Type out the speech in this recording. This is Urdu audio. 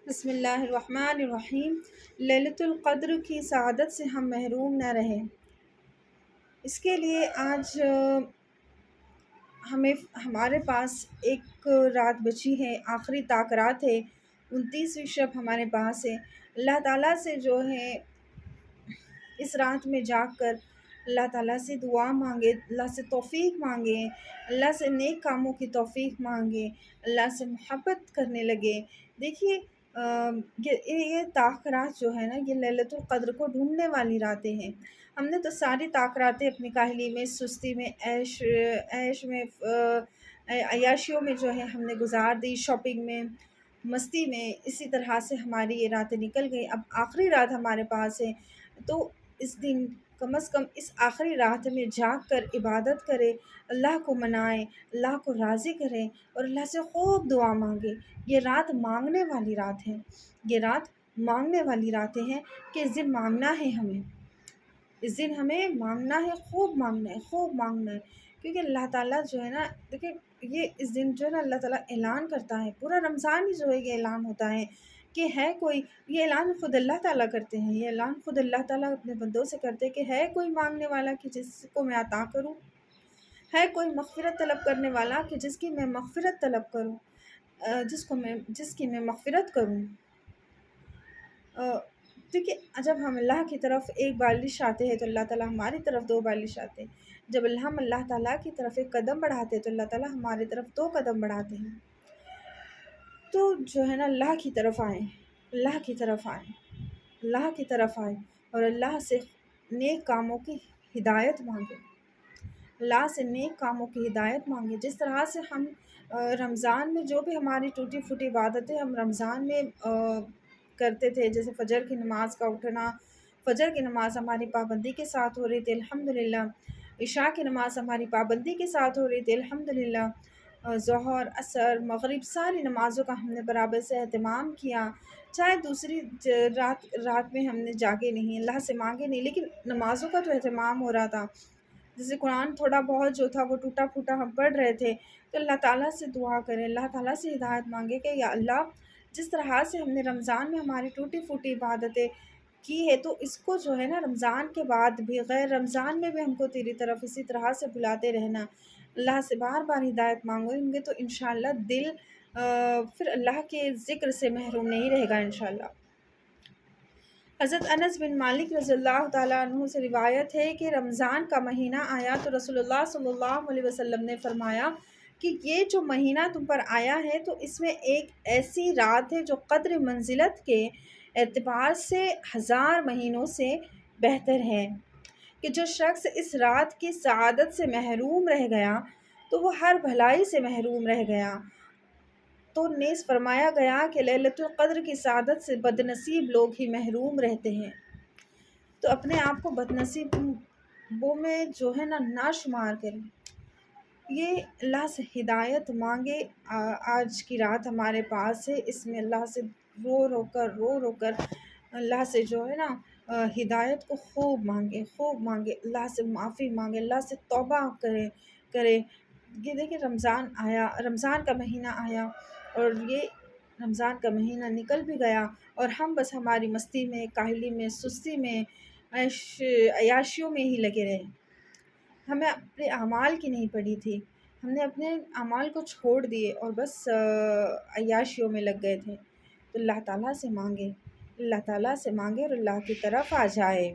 بسم اللہ الرحمن الرحیم۔ لیلۃ القدر کی سعادت سے ہم محروم نہ رہیں، اس کے لیے آج ہمارے پاس ایک رات بچی ہے، آخری طاق رات ہے، 29ویں شب ہمارے پاس ہے۔ اللہ تعالیٰ سے جو ہے اس رات میں جاگ کر اللہ تعالیٰ سے دعا مانگے، اللہ سے توفیق مانگے، اللہ سے نیک کاموں کی توفیق مانگے، اللہ سے محبت کرنے لگے۔ دیکھیے یہ طاق رات جو ہے نا، یہ لیلۃ القدر کو ڈھونڈنے والی راتیں ہیں۔ ہم نے تو ساری طاق راتیں اپنی کاہلی میں، سستی میں، عیش میں، عیاشیوں میں جو ہے ہم نے گزار دی، شاپنگ میں، مستی میں، اسی طرح سے ہماری یہ راتیں نکل گئی۔ اب آخری رات ہمارے پاس ہے، تو اس دن کم از کم اس آخری رات میں جاگ کر عبادت کرے، اللہ کو منائے، اللہ کو راضی کرے اور اللہ سے خوب دعا مانگے۔ یہ رات مانگنے والی رات ہے، یہ رات مانگنے والی راتیں ہیں کہ اس دن مانگنا ہے ہمیں، اس دن ہمیں مانگنا ہے، خوب مانگنا ہے، خوب مانگنا ہے۔ کیونکہ اللہ تعالیٰ جو ہے نا، دیکھیں یہ اس دن جو ہے نا اللہ تعالیٰ اعلان کرتا ہے، پورا رمضان ہی جو ہے یہ اعلان ہوتا ہے کہ ہے کوئی، یہ اعلان خود اللہ تعالیٰ کرتے ہیں، یہ اعلان خود اللہ تعالیٰ اپنے بندوں سے کرتے ہیں کہ ہے کوئی مانگنے والا کہ جس کو میں عطا کروں، ہے کوئی مغفرت طلب کرنے والا کہ جس کی میں مغفرت طلب کروں، جس کی میں مغفرت کروں۔ دیکھیے جب ہم اللہ کی طرف ایک بالش آتے ہیں تو اللہ تعالیٰ ہماری طرف دو بالش آتے ہیں، جب ہم اللہ تعالیٰ کی طرف ایک قدم بڑھاتے ہیں تو اللہ تعالیٰ ہماری طرف دو قدم بڑھاتے ہیں۔ تو جو ہے نا اللہ کی طرف آئیں، اللہ کی طرف آئیں، اللہ کی طرف آئیں اور اللہ سے نیک کاموں کی ہدایت مانگیں، اللہ سے نیک کاموں کی ہدایت مانگیں۔ جس طرح سے ہم رمضان میں جو بھی ہماری ٹوٹی پھوٹی عبادتیں ہم رمضان میں کرتے تھے، جیسے فجر کی نماز کا اٹھنا، فجر کی نماز ہماری پابندی کے ساتھ ہو رہی تھی الحمدللہ، عشاء کی نماز ہماری پابندی کے ساتھ ہو رہی تھی الحمدللہ، ظہر، عصر، مغرب، ساری نمازوں کا ہم نے برابر سے اہتمام کیا، چاہے دوسری رات میں ہم نے جاگے نہیں، اللہ سے مانگے نہیں، لیکن نمازوں کا تو اہتمام ہو رہا تھا۔ جیسے قرآن تھوڑا بہت جو تھا وہ ٹوٹا پھوٹا ہم پڑھ رہے تھے، تو اللہ تعالیٰ سے دعا کریں، اللہ تعالیٰ سے ہدایت مانگے کہ یا اللہ جس طرح سے ہم نے رمضان میں ہماری ٹوٹی پھوٹی عبادتیں کی ہے، تو اس کو جو ہے نا رمضان کے بعد بھی، غیر رمضان میں بھی ہم کو تیری طرف اسی طرح سے بلاتے رہنا۔ اللہ سے بار بار ہدایت مانگیں گے تو انشاءاللہ دل پھر اللہ کے ذکر سے محروم نہیں رہے گا انشاءاللہ۔ حضرت انس بن مالک رضی اللہ تعالیٰ عنہ سے روایت ہے کہ رمضان کا مہینہ آیا تو رسول اللہ صلی اللہ علیہ وسلم نے فرمایا کہ یہ جو مہینہ تم پر آیا ہے تو اس میں ایک ایسی رات ہے جو قدر منزلت کے اعتبار سے 1000 مہینوں سے بہتر ہے، کہ جو شخص اس رات کی سعادت سے محروم رہ گیا تو وہ ہر بھلائی سے محروم رہ گیا۔ تو نیز فرمایا گیا کہ لیلۃ القدر کی سعادت سے بدنصیب لوگ ہی محروم رہتے ہیں۔ تو اپنے آپ کو بدنصیبوں میں جو ہے نا شمار کریں، یہ اللہ سے ہدایت مانگے۔ آج کی رات ہمارے پاس ہے، اس میں اللہ سے رو رو کر اللہ سے جو ہے نا ہدایت کو خوب مانگے، اللہ سے معافی مانگے، اللہ سے توبہ کرے۔ یہ دیکھیں رمضان آیا، رمضان کا مہینہ آیا اور یہ رمضان کا مہینہ نکل بھی گیا اور ہم بس ہماری مستی میں، کاہلی میں، سستی میں، عیاشیوں میں ہی لگے رہے۔ ہمیں اپنے اعمال کی نہیں پڑی تھی، ہم نے اپنے اعمال کو چھوڑ دیے اور بس عیاشیوں میں لگ گئے تھے۔ تو اللہ تعالیٰ سے مانگے، اللہ تعالیٰ سے مانگے اور اللہ کی طرف آ جائے۔